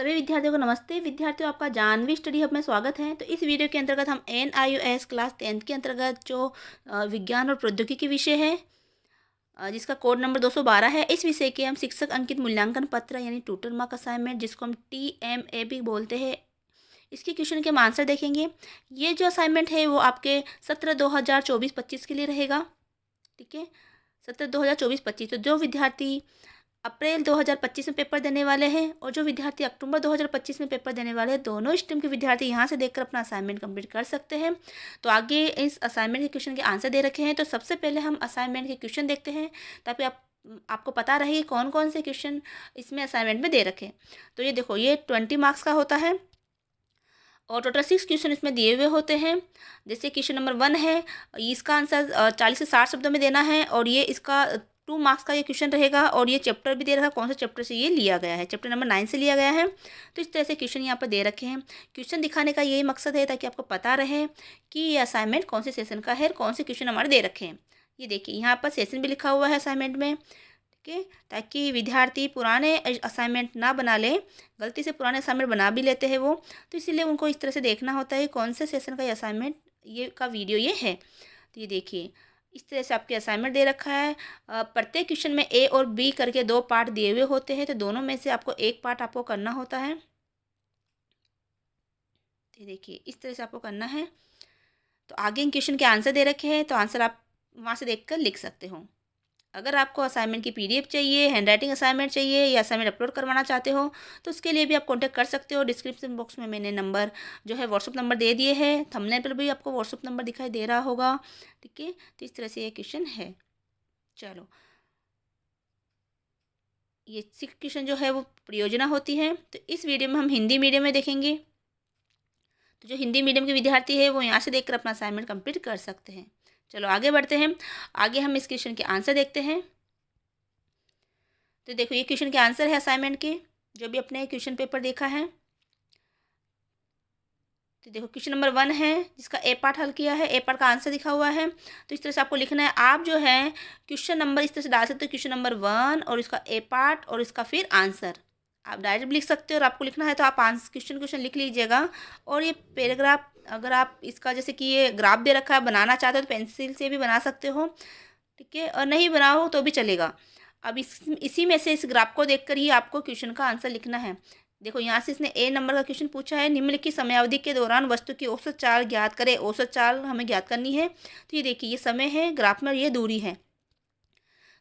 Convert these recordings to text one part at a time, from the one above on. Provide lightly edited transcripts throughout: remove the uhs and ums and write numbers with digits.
सभी विद्यार्थियों को नमस्ते। विद्यार्थियों, आपका जानवी स्टडी हब में स्वागत है। तो इस वीडियो के अंतर्गत हम NIOS क्लास 10th के अंतर्गत जो विज्ञान और प्रौद्योगिकी विषय है जिसका कोड नंबर 212 है, इस विषय के हम शिक्षक अंकित मूल्यांकन पत्र यानी ट्यूटर मार्क असाइनमेंट, जिसको हम TMA भी बोलते हैं, इसके क्वेश्चन के हम आंसर देखेंगे। ये जो असाइनमेंट है वो आपके सत्र 2024-25 के लिए रहेगा। ठीक है, सत्र 2024-25। तो जो विद्यार्थी अप्रैल 2025 में पेपर देने वाले हैं और जो विद्यार्थी अक्टूबर 2025 में पेपर देने वाले हैं, दोनों स्ट्रीम के विद्यार्थी यहाँ से देखकर अपना असाइनमेंट कंप्लीट कर सकते हैं। तो आगे इस असाइनमेंट के क्वेश्चन के आंसर दे रखे हैं। तो सबसे पहले हम असाइनमेंट के क्वेश्चन देखते हैं ताकि आपको पता रहे कौन कौन से क्वेश्चन इसमें असाइनमेंट में दे रखे हैं। तो ये देखो, ये 20 मार्क्स का होता है और टोटल 6 क्वेश्चन इसमें दिए हुए होते हैं। जैसे क्वेश्चन नंबर 1 है, इसका आंसर 40 से 60 शब्दों में देना है और ये इसका 2 मार्क्स का ये क्वेश्चन रहेगा। और ये चैप्टर भी दे रखा है, कौन सा चैप्टर से ये लिया गया है, चैप्टर नंबर 9 से लिया गया है। तो इस तरह से क्वेश्चन यहाँ पर दे रखे हैं। क्वेश्चन दिखाने का यही मकसद है ताकि आपको पता रहे कि ये असाइनमेंट कौन से सेशन का है और कौन से क्वेश्चन हमारे दे रखे हैं। ये देखिए, यहाँ पर सेशन भी लिखा हुआ है असाइनमेंट में। ठीक है, ताकि विद्यार्थी पुराने असाइनमेंट ना बना ले, गलती से पुराने असाइनमेंट बना भी लेते हैं वो, तो इसीलिए उनको इस तरह से देखना होता है कौन से सेशन का ये असाइनमेंट ये का वीडियो ये है। तो ये देखिए, इस तरह से आपके असाइनमेंट दे रखा है। प्रत्येक क्वेश्चन में A और B करके 2 पार्ट दिए हुए होते हैं, तो दोनों में से आपको एक पार्ट आपको करना होता है। तो देखिए, इस तरह से आपको करना है। तो आगे इन क्वेश्चन के आंसर दे रखे हैं, तो आंसर आप वहाँ से देखकर लिख सकते हो। अगर आपको असाइनमेंट की PDF चाहिए, हैंड राइटिंग असाइनमेंट चाहिए या असाइनमेंट अपलोड करवाना चाहते हो, तो उसके लिए भी आप कांटेक्ट कर सकते हो। डिस्क्रिप्शन बॉक्स में मैंने नंबर जो है व्हाट्सअप नंबर दे दिए हैं, थंबनेल पर भी आपको व्हाट्सअप नंबर दिखाई दे रहा होगा। ठीक है, तो इस तरह से ये क्वेश्चन है। चलो, ये 6 क्वेश्चन जो है वो परियोजना होती है। तो इस वीडियो में हम हिंदी मीडियम में देखेंगे। तो जो हिंदी मीडियम के विद्यार्थी है वो यहाँ से देखकर अपना असाइनमेंट कंप्लीट कर सकते हैं। चलो आगे बढ़ते हैं। आगे हम इस क्वेश्चन के आंसर देखते हैं। तो देखो, ये क्वेश्चन के आंसर है असाइनमेंट के, जो भी अपने क्वेश्चन पेपर देखा है। तो देखो, क्वेश्चन नंबर 1 है जिसका A पार्ट हल किया है, A पार्ट का आंसर दिखा हुआ है। तो इस तरह से आपको लिखना है। आप जो है क्वेश्चन नंबर इस तरह से डाल सकते हो, क्वेश्चन नंबर 1 और इसका A पार्ट और इसका फिर आंसर आप डायरेक्ट भी लिख सकते हो। और आपको लिखना है तो आप क्वेश्चन लिख लीजिएगा। और ये पैराग्राफ, अगर आप इसका जैसे कि ये ग्राफ दे रखा है, बनाना चाहते हो तो पेंसिल से भी बना सकते हो। ठीक है, और नहीं बनाओ तो भी चलेगा। अब इसी में से इस ग्राफ को देखकर ही आपको क्वेश्चन का आंसर लिखना है। देखो, यहाँ से इसने A नंबर का क्वेश्चन पूछा है, निम्नलिखित समयावधि के दौरान वस्तु की औसत चाल ज्ञात करें। औसत चाल हमें ज्ञात करनी है। तो ये देखिए, ये समय है, ग्राफ में ये दूरी है।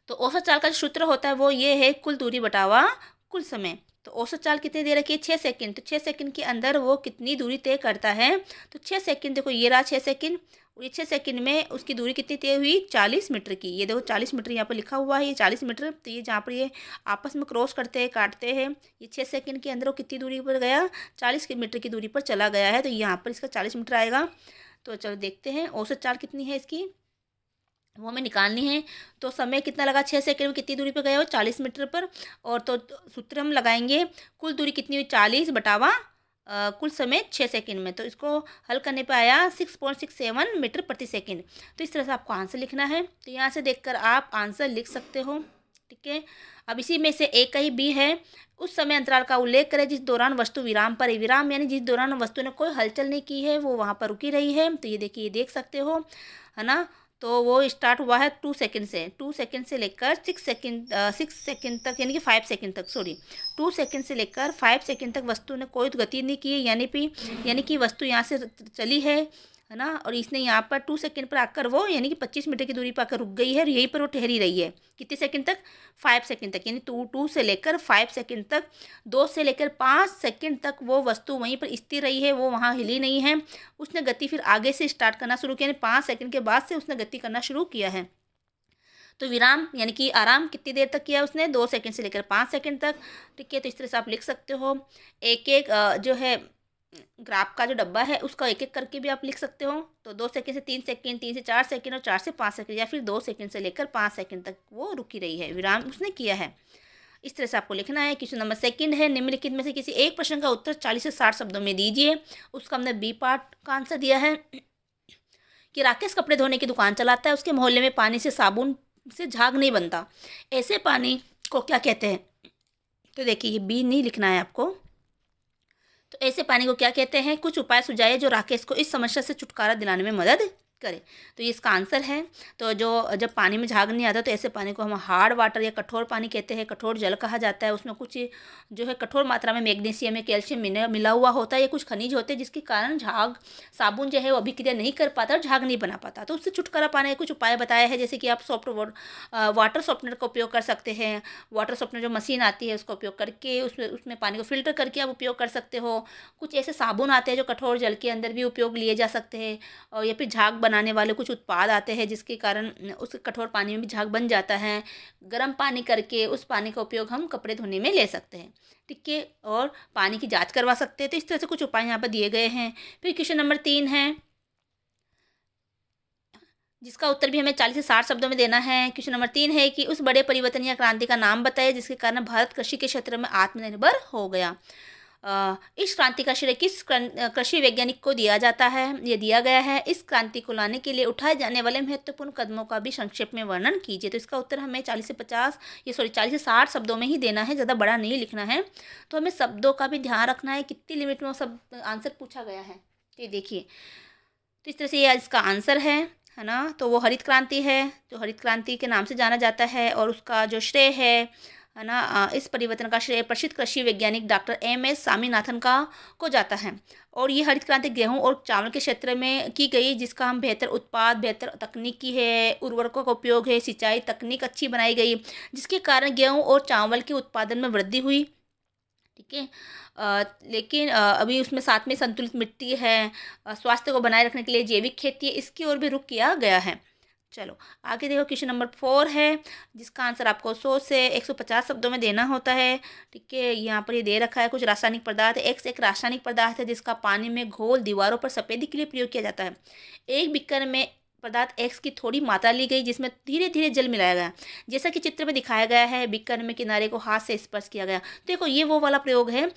तो औसत चाल का जो सूत्र होता है वो ये है, कुल दूरी बटावा कुल समय। तो औसत चाल कितनी दे रखी है? 6 सेकंड। तो 6 सेकंड के अंदर वो कितनी दूरी तय करता है? तो 6 सेकंड, देखो ये रहा 6 सेकंड, और ये 6 सेकंड में उसकी दूरी कितनी तय हुई? 40 मीटर की। ये देखो 40 मीटर यहाँ पर लिखा हुआ है, ये 40 मीटर। तो ये जहाँ पर ये आपस में क्रॉस करते हैं, काटते हैं, ये 6 सेकंड के अंदर वो कितनी दूरी पर गया? 40 मीटर की दूरी पर चला गया है। तो यहाँ पर इसका 40 मीटर आएगा। तो चलो देखते हैं औसत चाल कितनी है इसकी, वो हमें निकालनी है। तो समय कितना लगा? 6 सेकंड में कितनी दूरी पर गए हो? 40 मीटर पर। और तो सूत्र हम लगाएंगे, कुल दूरी कितनी हुई? 40 बटावा कुल समय 6 सेकंड में। तो इसको हल करने पे आया 6.67 मीटर प्रति सेकंड। तो इस तरह से आपको आंसर लिखना है। तो यहाँ से देखकर आप आंसर लिख सकते हो। ठीक है, अब इसी में से एक का ही B है। उस समय अंतराल का उल्लेख करें जिस दौरान वस्तु विराम पर है। विराम यानी जिस दौरान वस्तु ने कोई हलचल नहीं की है, वो वहाँ पर रुकी रही है। तो ये देखिए, ये देख सकते हो, है ना। तो वो स्टार्ट हुआ है 2 सेकंड से। 2 सेकंड से लेकर 6 सेकंड तक, यानी कि 5 सेकंड तक, सॉरी 2 सेकंड से लेकर 5 सेकंड तक वस्तु ने कोई गति नहीं की है, यानी कि वस्तु यहाँ से चली है ना। और इसने यहाँ पर 2 सेकंड पर आकर वो, यानी कि 25 मीटर की दूरी पर आकर रुक गई है और यहीं पर वो ठहरी रही है। कितने सेकंड तक? 5 सेकंड तक, यानी 2 से लेकर 5 सेकंड तक, 2 से लेकर 5 सेकंड तक वो वस्तु वहीं पर स्थिर रही है, वो वहाँ हिली नहीं है। उसने गति फिर आगे से स्टार्ट करना शुरू किया, यानी 5 सेकंड के बाद से उसने गति करना शुरू किया है। तो विराम यानी कि आराम कितनी देर तक किया उसने? 2 सेकंड से लेकर 5 सेकंड तक। ठीक है, तो इस तरह से आप लिख सकते हो। एक एक जो है ग्राफ का जो डब्बा है उसका एक एक करके भी आप लिख सकते हो। तो 2 सेकंड से 3 सेकंड, 3 से 4 सेकंड और 4 से 5 सेकंड, या फिर 2 सेकंड से लेकर 5 सेकंड तक वो रुकी रही है, विराम उसने किया है। इस तरह से आपको लिखना है। क्वेश्चन नंबर 2 है, निम्नलिखित में से किसी एक प्रश्न का उत्तर 40 से 60 शब्दों में दीजिए। उसका हमने B पार्ट का आंसर दिया है कि राकेश कपड़े धोने की दुकान चलाता है, उसके मोहल्ले में पानी से साबुन से झाग नहीं बनता, ऐसे पानी को क्या कहते हैं? तो देखिए, ये B नहीं लिखना है आपको, तो ऐसे पानी को क्या कहते हैं? कुछ उपाय सुझाइए जो राकेश को इस समस्या से छुटकारा दिलाने में मदद करे। तो ये इसका आंसर है। तो जब पानी में झाग नहीं आता तो ऐसे पानी को हम हार्ड वाटर या कठोर पानी कहते हैं, कठोर जल कहा जाता है। उसमें कुछ जो है कठोर मात्रा में मैग्नीशियम या कैल्शियम मिला हुआ होता है, या कुछ खनिज होते हैं जिसके कारण साबुन जो है वो अभिक्रिया नहीं कर पाता और झाग नहीं बना पाता। तो उससे छुटकारा पाने के कुछ उपाय बताया है, जैसे कि आप वाटर सॉफ्टनर का उपयोग कर सकते हैं। वाटर सॉफ्टनर जो मशीन आती है उसका उपयोग करके उसमें पानी को फिल्टर करके आप उपयोग कर सकते हो। कुछ ऐसे साबुन आते हैं जो कठोर जल के अंदर भी उपयोग लिए जा सकते हैं, और या फिर झाग बनाने वाले कुछ उत्पाद आते हैं जिसके कारण उस कठोर पानी में भी झाग बन जाता है। गर्म पानी करके उस पानी का उपयोग हम कपड़े धोने में ले सकते हैं, ठीक है, और पानी की जांच करवा सकते हैं। तो इस तरह से कुछ उपाय यहाँ पर दिए गए हैं। फिर क्वेश्चन नंबर 3 है, जिसका उत्तर भी हमें 40 से 60 शब्दों में देना है। क्वेश्चन नंबर 3 है कि उस बड़े परिवर्तन या क्रांति का नाम बताइए जिसके कारण भारत कृषि के क्षेत्र में आत्मनिर्भर हो गया। इस क्रांति का श्रेय किस कृषि वैज्ञानिक को दिया जाता है? ये दिया गया है। इस क्रांति को लाने के लिए उठाए जाने वाले महत्वपूर्ण कदमों का भी संक्षेप में वर्णन कीजिए। तो इसका उत्तर हमें 40 से 60 शब्दों में ही देना है, ज़्यादा बड़ा नहीं लिखना है। तो हमें शब्दों का भी ध्यान रखना है, कितनी लिमिट में वो सब आंसर पूछा गया है। ये देखिए, तो इस तरह से ये इसका आंसर है ना। तो वो हरित क्रांति है, जो हरित क्रांति के नाम से जाना जाता है, और उसका जो श्रेय है ना, इस परिवर्तन का श्रेय प्रसिद्ध कृषि वैज्ञानिक डॉक्टर MS स्वामीनाथन को जाता है। और ये हरित क्रांति गेहूं और चावल के क्षेत्र में की गई, जिसका हम बेहतर उत्पाद, बेहतर तकनीकी है, उर्वरकों का उपयोग है, सिंचाई तकनीक अच्छी बनाई गई, जिसके कारण गेहूं और चावल के उत्पादन में वृद्धि हुई, ठीक है। लेकिन अभी उसमें साथ में संतुलित मिट्टी है, स्वास्थ्य को बनाए रखने के लिए जैविक खेती है, इसकी ओर भी रुख किया गया है। चलो आगे देखो, क्वेश्चन नंबर 4 है, जिसका आंसर आपको 100 से 150 शब्दों में देना होता है, ठीक है। यहाँ पर ये दे रखा है कुछ रासायनिक पदार्थ। एक्स एक रासायनिक पदार्थ है जिसका पानी में घोल दीवारों पर सफेदी के लिए प्रयोग किया जाता है। एक बीकर में पदार्थ एक्स की थोड़ी मात्रा ली गई जिसमें धीरे धीरे जल मिलाया गया, जैसा कि चित्र में दिखाया गया है। बीकर में किनारे को हाथ से स्पर्श किया गया। देखो ये वो वाला प्रयोग है,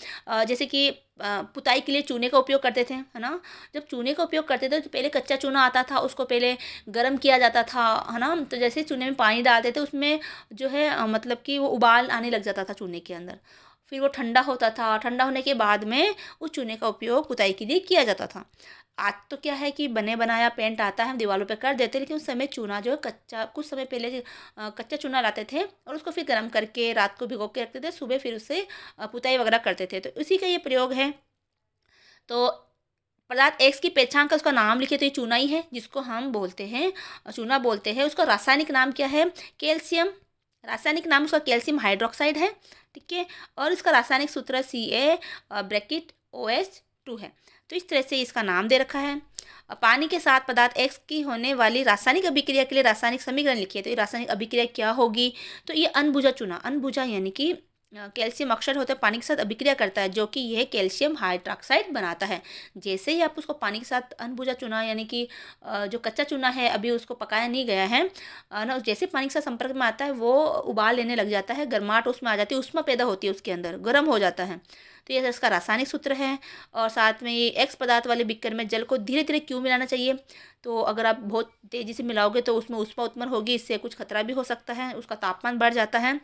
जैसे कि पुताई के लिए चूने का उपयोग करते थे, है ना। जब चूने का उपयोग करते थे तो पहले कच्चा चूना आता था, उसको पहले गर्म किया जाता था, है ना। तो जैसे चूने में पानी डालते थे उसमें जो है मतलब कि वो उबाल आने लग जाता था चूने के अंदर, फिर वो ठंडा होता था। ठंडा होने के बाद में उस चूने का उपयोग पुताई के लिए किया जाता था। आज तो क्या है कि बने बनाया पेंट आता है, हम दीवारों पे कर देते हैं, लेकिन उस समय चूना जो है कच्चा, कुछ समय पहले कच्चा चूना लाते थे और उसको फिर गर्म करके रात को भिगो के रखते थे, सुबह फिर उससे पुताई वगैरह करते थे। तो उसी का ये प्रयोग है। तो पदार्थ एक्स की पहचान का उसका नाम लिखे तो ये चूना ही है, जिसको हम बोलते हैं चूना बोलते हैं। उसका रासायनिक नाम क्या है? कैल्शियम। रासायनिक नाम उसका कैल्शियम हाइड्रोक्साइड है, ठीक है। और इसका रासायनिक सूत्र CaOH2 है। तो इस तरह से इसका नाम दे रखा है। पानी के साथ पदार्थ एक्स की होने वाली रासायनिक अभिक्रिया के लिए रासायनिक समीकरण लिखिए। तो ये रासायनिक अभिक्रिया क्या होगी? तो ये अनबुझा चूना, अनबुझा यानी कि कैल्शियम ऑक्साइड होता है, पानी के साथ अभिक्रिया करता है, जो कि यह कैल्शियम हाइड्रोक्साइड बनाता है। जैसे ही आप उसको पानी के साथ अनबुझा चूना यानी कि जो कच्चा चूना है अभी उसको पकाया नहीं गया है ना, जैसे पानी के साथ संपर्क में आता है वो उबाल लेने लग जाता है, गर्माहट उसमें आ जाती है, ऊष्मा पैदा होती है उसके अंदर, गर्म हो जाता है। तो ये इसका रासायनिक सूत्र है। और साथ में ये एक्स पदार्थ वाले बीकर में जल को धीरे धीरे क्यों मिलाना चाहिए? तो अगर आप बहुत तेज़ी से मिलाओगे तो उसमें ऊष्मा उत्पन्न होगी, इससे कुछ खतरा भी हो सकता है, उसका तापमान बढ़ जाता है।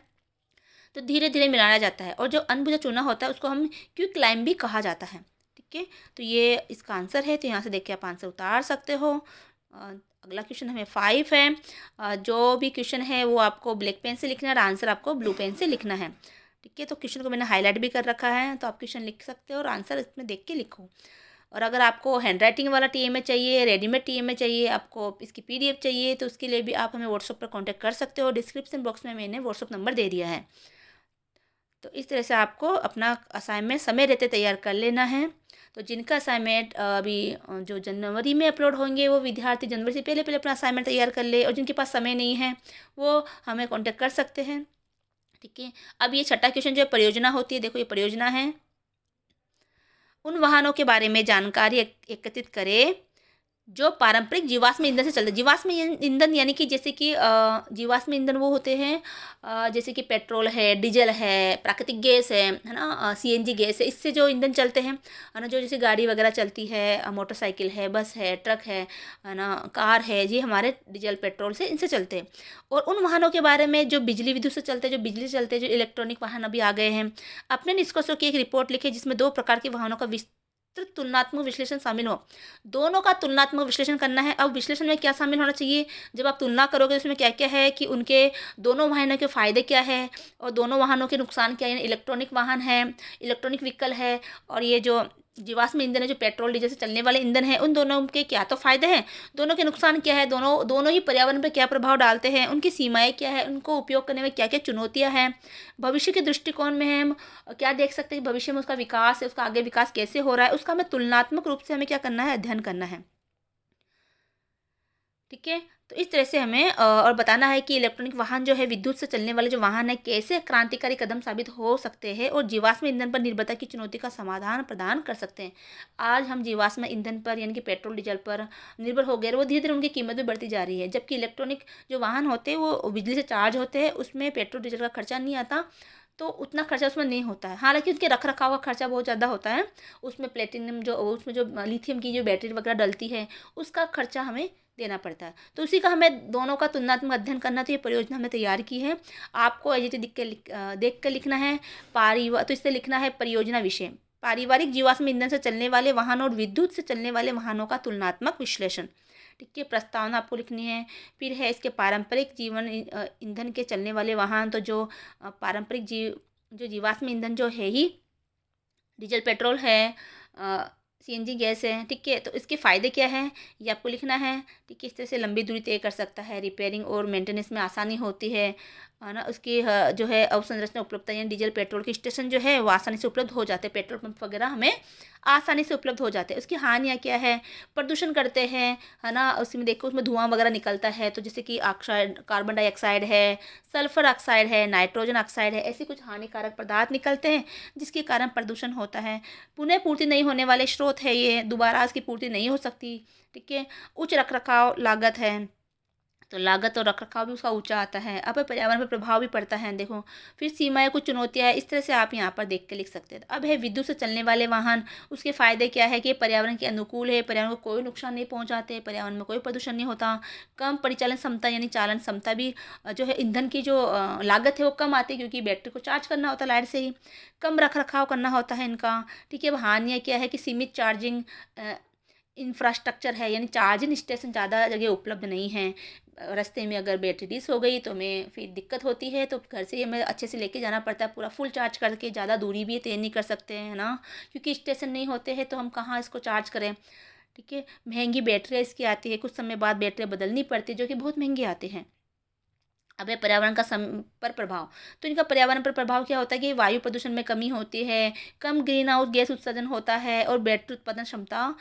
तो धीरे धीरे मिलाया जाता है। और जो अनबुझा चूना होता है उसको हम क्विक लाइम भी कहा जाता है, ठीक है। तो ये इसका आंसर है। तो यहाँ से देख के आप आंसर उतार सकते हो। अगला क्वेश्चन हमें 5 है। जो भी क्वेश्चन है वो आपको ब्लैक पेन से लिखना है और आंसर आपको ब्लू पेन से लिखना है, ठीक है। तो क्वेश्चन को मैंने हाईलाइट भी कर रखा है, तो आप क्वेश्चन लिख सकते हो और आंसर इसमें देख के लिखो। और अगर आपको हैंड राइटिंग वाला TMA चाहिए, रेडीमेड TMA चाहिए, आपको इसकी PDF चाहिए, तो उसके लिए भी आप हमें व्हाट्सएप पर कॉन्टैक्ट कर सकते हो। डिस्क्रिप्शन बॉक्स में मैंने व्हाट्सएप नंबर दे दिया है। तो इस तरह से आपको अपना असाइनमेंट समय रहते तैयार कर लेना है। तो जिनका असाइनमेंट अभी जो जनवरी में अपलोड होंगे वो विद्यार्थी जनवरी से पहले पहले अपना असाइनमेंट तैयार कर ले, और जिनके पास समय नहीं है वो हमें कांटेक्ट कर सकते हैं, ठीक है। अब ये छठा क्वेश्चन जो है परियोजना होती है। देखो ये परियोजना है। उन वाहनों के बारे में जानकारी एकत्रित करें जो पारंपरिक जीवाश्म ईंधन से चलते हैं। जीवाश्म ईंधन यानी कि जैसे कि जीवाश्म ईंधन वो होते हैं जैसे कि पेट्रोल है, डीजल है, प्राकृतिक गैस है ना, सीएनजी गैस है, इससे जो ईंधन चलते हैं, है ना, जो जैसे गाड़ी वगैरह चलती है, मोटरसाइकिल है, बस है, ट्रक है ना, कार है, ये हमारे डीजल पेट्रोल से इनसे चलते हैं। और उन वाहनों के बारे में जो बिजली विद्युत से चलते हैं, जो बिजली से चलते हैं, जो इलेक्ट्रॉनिक वाहन अभी आ गए हैं। अपने निष्कर्षों की एक रिपोर्ट लिखी जिसमें 2 प्रकार के वाहनों का तो तुलनात्मक विश्लेषण शामिल हो। दोनों का तुलनात्मक विश्लेषण करना है। अब विश्लेषण में क्या शामिल होना चाहिए, जब आप तुलना करोगे उसमें क्या क्या है कि उनके दोनों वाहनों के फ़ायदे क्या है और दोनों वाहनों के नुकसान क्या है। यानी इलेक्ट्रॉनिक वाहन है, इलेक्ट्रॉनिक व्हीकल है, और ये जो जीवाश्म ईंधन है, जो पेट्रोल डीजल से चलने वाले ईंधन है, उन दोनों के क्या तो फ़ायदे हैं, दोनों के नुकसान क्या है, दोनों ही पर्यावरण पर क्या प्रभाव डालते हैं, उनकी सीमाएं क्या है, उनको उपयोग करने में क्या क्या चुनौतियां हैं, भविष्य के दृष्टिकोण में हम क्या देख सकते हैं कि भविष्य में उसका विकास है, उसका आगे विकास कैसे हो रहा है, उसका हमें तुलनात्मक रूप से हमें क्या करना है, अध्ययन करना है। ठीक है, तो इस तरह से हमें और बताना है कि इलेक्ट्रॉनिक वाहन जो है, विद्युत से चलने वाले जो वाहन है, कैसे क्रांतिकारी कदम साबित हो सकते हैं और जीवाश्म ईंधन पर निर्भरता की चुनौती का समाधान प्रदान कर सकते हैं। आज हम जीवाश्म ईंधन पर यानी कि पेट्रोल डीजल पर निर्भर हो गए और वो धीरे धीरे उनकी कीमत भी बढ़ती जा रही है, जबकि इलेक्ट्रॉनिक जो वाहन होते हैं वो बिजली से चार्ज होते हैं, उसमें पेट्रोल डीजल का खर्चा नहीं आता, तो उतना खर्चा उसमें नहीं होता है। हालांकि उसके रख रखाव का खर्चा बहुत ज़्यादा होता है, उसमें प्लेटिनम जो उसमें जो लिथियम की जो बैटरी वगैरह डलती है, उसका खर्चा हमें देना पड़ता है। तो उसी का हमें दोनों का तुलनात्मक अध्ययन करना, तो ये परियोजना हमने तैयार की है। आपको एज देख कर लिखना है तो इससे लिखना है परियोजना विषय, पारिवारिक जीवाश्म ईंधन से चलने वाले वाहनों और विद्युत से चलने वाले वाहनों का तुलनात्मक विश्लेषण। ठीक है, प्रस्तावना आपको लिखनी है। फिर है इसके पारंपरिक जीवन ईंधन के चलने वाले वाहन, तो जो पारंपरिक जो जीवाश्म ईंधन जो है ही डीजल पेट्रोल है, सीएनजी गैस है। ठीक है, तो इसके फ़ायदे क्या हैं ये आपको लिखना है। ठीक है, इस तरह से लंबी दूरी तय कर सकता है, रिपेयरिंग और मेंटेनेंस में आसानी होती है ना। उसकी जो है अवसंरचना उपलब्धता, यानी डीजल पेट्रोल के स्टेशन जो है वो आसानी से उपलब्ध हो जाते हैं, पेट्रोल पंप वगैरह हमें आसानी से उपलब्ध हो जाते हैं। उसकी हानियाँ क्या है, प्रदूषण करते हैं, है ना, उसमें देखो उसमें धुआं वगैरह निकलता है, तो जैसे कि ऑक्साइड, कार्बन डाइऑक्साइड है, सल्फर ऑक्साइड है, नाइट्रोजन ऑक्साइड है, ऐसे कुछ हानिकारक पदार्थ निकलते हैं जिसके कारण प्रदूषण होता है। पुनः पूर्ति नहीं होने वाले स्रोत है ये, दोबारा इसकी पूर्ति नहीं हो सकती। ठीक है, उच्च रखरखाव लागत है, तो लागत और रखरखाव भी उसका ऊंचा आता है। अब पर्यावरण पर प्रभाव भी पड़ता है, देखो। फिर सीमाएं, कुछ चुनौतियां है, इस तरह से आप यहाँ पर देख के लिख सकते हैं। अब है विद्युत से चलने वाले वाहन, उसके फायदे क्या है कि ये पर्यावरण के अनुकूल है, पर्यावरण को कोई नुकसान नहीं पहुँचाते, पर्यावरण में कोई प्रदूषण नहीं होता, कम परिचालन क्षमता यानी चालन क्षमता भी जो है, ईंधन की जो लागत है वो कम आती है, क्योंकि बैटरी को चार्ज करना होता है लाइट से ही, कम रख रखाव करना होता है इनका। ठीक है, अब हानियाँ क्या है कि सीमित चार्जिंग इंफ्रास्ट्रक्चर है, यानी चार्जिंग स्टेशन ज़्यादा जगह उपलब्ध नहीं है। रास्ते में अगर बैटरी डिस हो गई तो हमें फिर दिक्कत होती है, तो घर से ही हमें अच्छे से लेके जाना पड़ता है, पूरा फुल चार्ज करके। ज़्यादा दूरी भी तय नहीं कर सकते हैं ना, क्योंकि स्टेशन नहीं होते हैं, तो हम कहाँ इसको चार्ज करें। ठीक है, महंगी बैटरी इसकी आती है, कुछ समय बाद बैटरी बदलनी पड़ती है, जो कि बहुत महंगी आती हैं। अब है पर्यावरण का पर प्रभाव, तो इनका पर्यावरण पर प्रभाव क्या होता है कि वायु प्रदूषण में कमी होती है, कम ग्रीन हाउस गैस उत्सर्जन होता है, और बैटरी उत्पादन क्षमता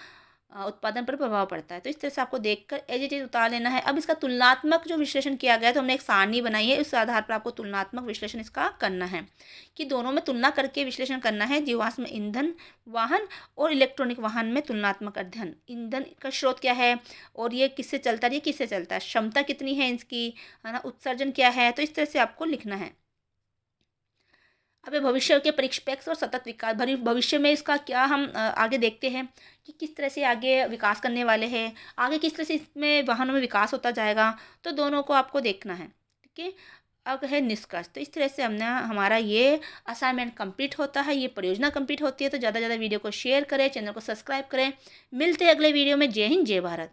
उत्पादन पर प्रभाव पड़ता है। तो इस तरह से आपको देखकर एज इट इज उतार लेना है। अब इसका तुलनात्मक जो विश्लेषण किया गया है, तो हमने एक सारणी बनाई है, उस आधार पर आपको तुलनात्मक विश्लेषण इसका करना है, कि दोनों में तुलना करके विश्लेषण करना है। जीवाश्म ईंधन वाहन और इलेक्ट्रॉनिक वाहन में तुलनात्मक अध्ययन, ईंधन का स्रोत क्या है और ये किससे चलता है, ये किससे चलता है, क्षमता कितनी है इसकी, है ना, उत्सर्जन क्या है, तो इस तरह से आपको लिखना है। अब ये भविष्य के परिप्रेक्ष्य और सतत विकास, भविष्य में इसका क्या हम आगे देखते हैं कि किस तरह से आगे विकास करने वाले हैं, आगे किस तरह से इसमें वाहनों में विकास होता जाएगा, तो दोनों को आपको देखना है। ठीक है, अब है निष्कर्ष। तो इस तरह से हमने हमारा ये असाइनमेंट कंप्लीट होता है, ये परियोजना कंप्लीट होती है। तो ज़्यादा से ज़्यादा वीडियो को शेयर करें, चैनल को सब्सक्राइब करें। मिलते हैं अगले वीडियो में। जय हिंद, जय भारत।